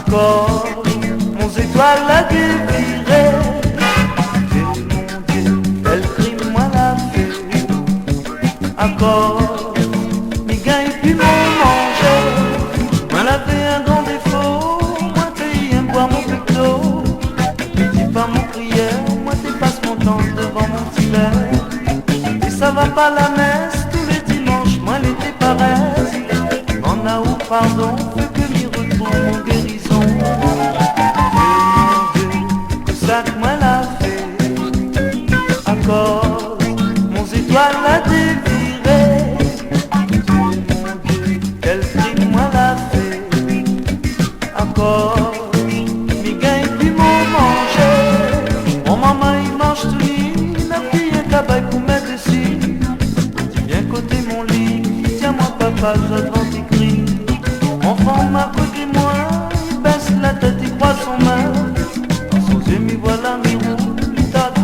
Encore, mon étoile a déviré. Mon Dieu, quel crime moi l'a fait. Encore, mes gars et puis mon manger. Moi l'a fait un grand défaut. Moi t'es un bois mon pecto. Dis pas mon prière, moi t'es passe mon temps devant mon petit verre. Et ça va pas la messe tous les dimanches, moi l'été paresse. M'en a ou pardon, veux que m'y retrouve mon guérison. Ça que moi l'a fait. Encore, mon étoile l'a déviré. Mon Dieu, quel crime moi l'a fait. Encore, mes gars et puis mon manger. Mon maman il mange tout lit, n'a pris un cabaye pour mettre dessus. Dis bien côté mon lit, tiens-moi papa, j'attends tes cris. Enfant m'a côté moi, il baisse la tête, il croise son main. Et m'y voilà, m'y roule, t'as tout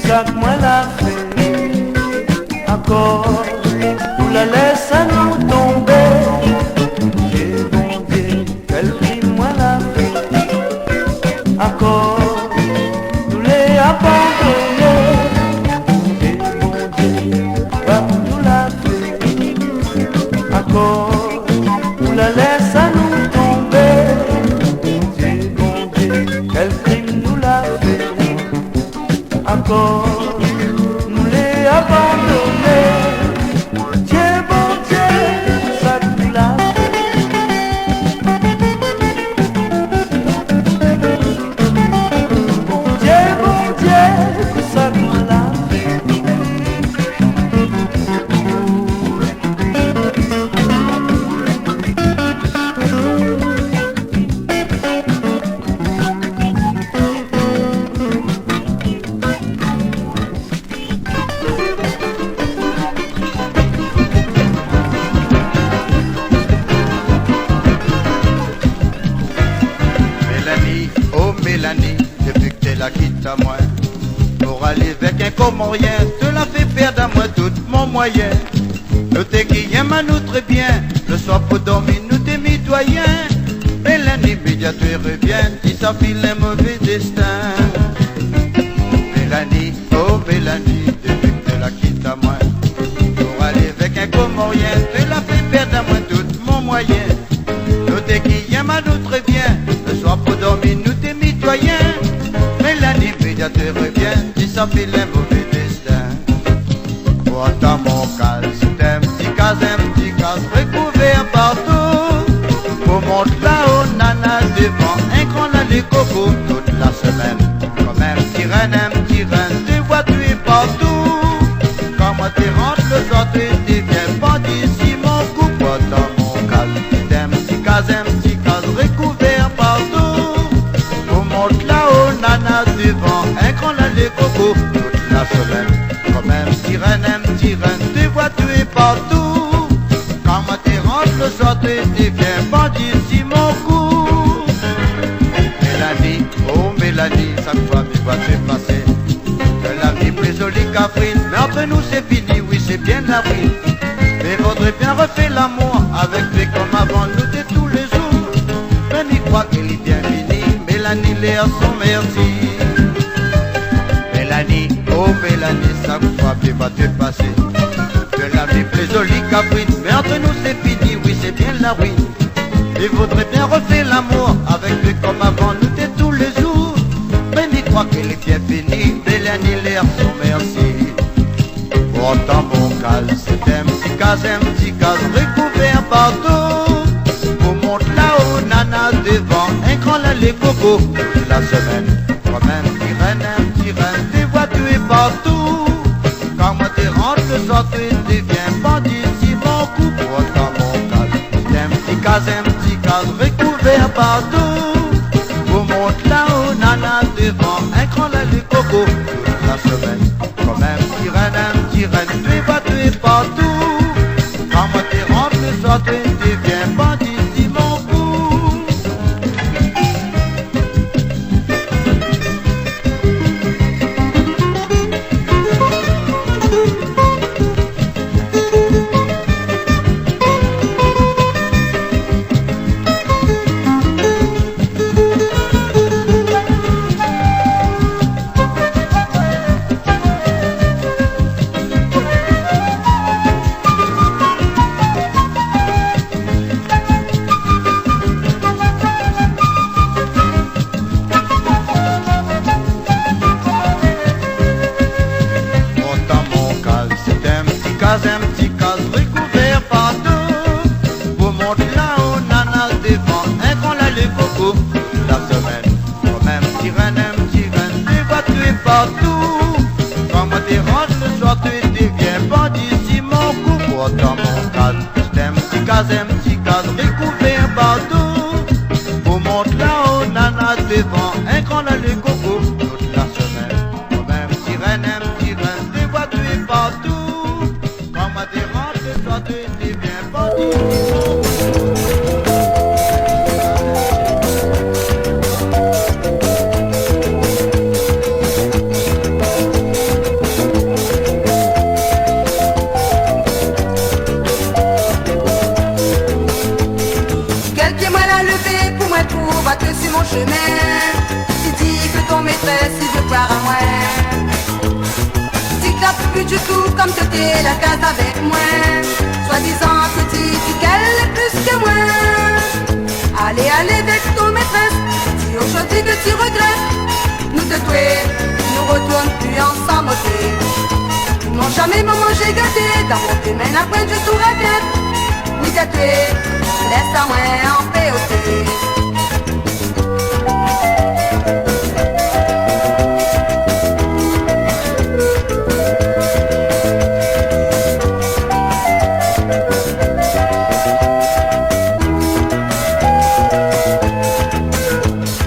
ça que moi l'a fait. Encore, nous la laisse à nous tomber. Et bon Dieu, quel crime moi l'a fait. Encore, nous les abandonner. Et bon Dieu, nous l'a fait. Encore, nous la laisse à nous tomber. Et bon Dieu, quel crime nous l'a fait. Encore, nous les abandonner. Dieu, bon Dieu, ça nous l'a fait. Bon Dieu, ça nous l'a fait. Mélanie, depuis que t'es là quitte à moi, pour aller avec un Comorien, te la fait perdre à moi tout mon moyen. Nous t'es qui aime à nous très bien, le soir pour dormir nous t'es mitoyen. Mélanie, média tu reviens, si ça file un mauvais destin. Mélanie, oh Mélanie, depuis que t'es là quitte à moi, pour aller avec un Comorien, te la fait perdre à moi tout mon moyen. Nous t'es qui aime à nous très bien, le soir pour dormir nous t'es mitoyen. Mélanie, média te revient, si ça file un mauvais destin. Pourtant mon cas, c'est un petit cas recouvert partout. Pour monter là-haut, nana devant un grand là les cocos toute la semaine. Comme un petit reine, te vois tu es partout. Quand moi tu rentres le soir, tu deviens bandit. Si mon coup, pourtant mon cas, c'est un petit cas recouvert partout. Pour monter là-haut, nana devant un grand là les cocos toute la semaine. Comme un petit reine, te vois tu es partout. Quand moi tu rentres le soir, tu deviens bandit. Si mon coup, Mélanie, oh Mélanie, chaque fois tu vas te passer. De la vie plus jolie qu'Avril, mais entre nous c'est fini, oui c'est bien avril. Mais faudrait bien refaire l'amour avec lui comme avant, nous de tous les jours. Même il croit qu'il est bien fini, Mélanie l'air son merci. Mélanie, oh Mélanie, chaque fois tu vas te passer. De la vie plus jolie qu'Avril, mais entre nous c'est fini, oui c'est bien la ruine. Il faudrait bien refaire l'amour avec lui comme avant, nous de tous les jours. Même il croit qu'il est bien fini, Mélanie l'air son merci. Pourtant mon cal, c'est un petit cas recouvert partout. Pour monter là-haut, nana devant un grand là les cocos toute la semaine. Comme un petit reine, vois tuer partout. Quand moi t'es rentre le soir, tu deviens bandit. Si mon coup pour dans mon cadre, c'est un petit cadre recouvert partout. Vous monte là-haut, nana, devant un grand lait de coco. Toute la semaine, comme un petit renne, tu vas tuer partout. Quand moi t'es rentre le soir, tu deviens bandit. Si mon coup. Un petit cadre recouvert partout. Vous montez là-haut, nana, devant un grand lait de coco. La semaine, comme un petit renne, tu vas tuer partout. Quand moi t'es rentre le soir, tu deviens bandit. Si mon coup dans mon cadre, c'est un petit cadre recouvert partout. Vous montez là-haut, nana, devant un grand lait de coco. Toute la semaine, comme un petit renne, tu vas tuer partout. Quand moi t'es rentre le soir, tu deviens bandit. Quelqu'un l'a levé pour moi pour battre sur mon chemin. Il dit que ton maîtresse il veut voir à moi. Si t'as plus du tout comme t'étais la case avec moi. Soi-disant que tu dis qu'elle est plus que moi. Allez, allez avec ton maîtresse. Si aujourd'hui que tu regrettes, nous te tuer, nous retourne plus ensemble au thé. Non jamais maman j'ai gâté, dans mon domaine après du tout raquette. Oui t'as tué, laisse à moi en paix au thé.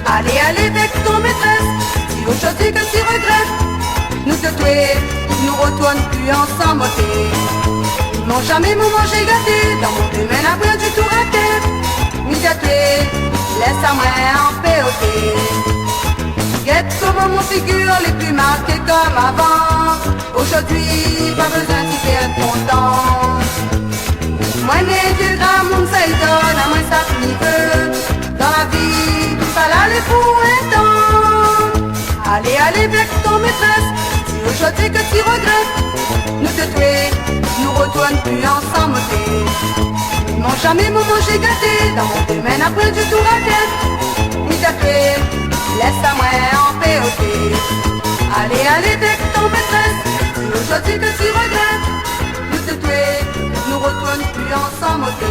Allez, allez avec ton maîtresse, si aujourd'hui que tu regrettes, nous te tuer, nous retourne plus ensemble au thé. Non jamais maman j'ai gâté, dans mon domaine après du tout raquette. Oui t'as tué, laisse à moi en paix au thé. Guette comment mon figure les plus marquées comme avant. Aujourd'hui, pas besoin d'y perdre ton temps. Moi né du grand monde ça y donne, à moi ça finit peu. Dans la vie, tout ça là les pour un temps. Allez, allez avec ton maîtresse, si aujourd'hui que tu regrettes, nous te tuer, nous retourne plus ensemble au thé. Non jamais maman j'ai gâté, dans mon domaine après du tout raquette. Oui t'as tué, laisse à moi en paix au thé. Allez, allez avec ton maîtresse, si aujourd'hui que tu regrettes, nous te tuer, nous retourne plus ensemble au thé.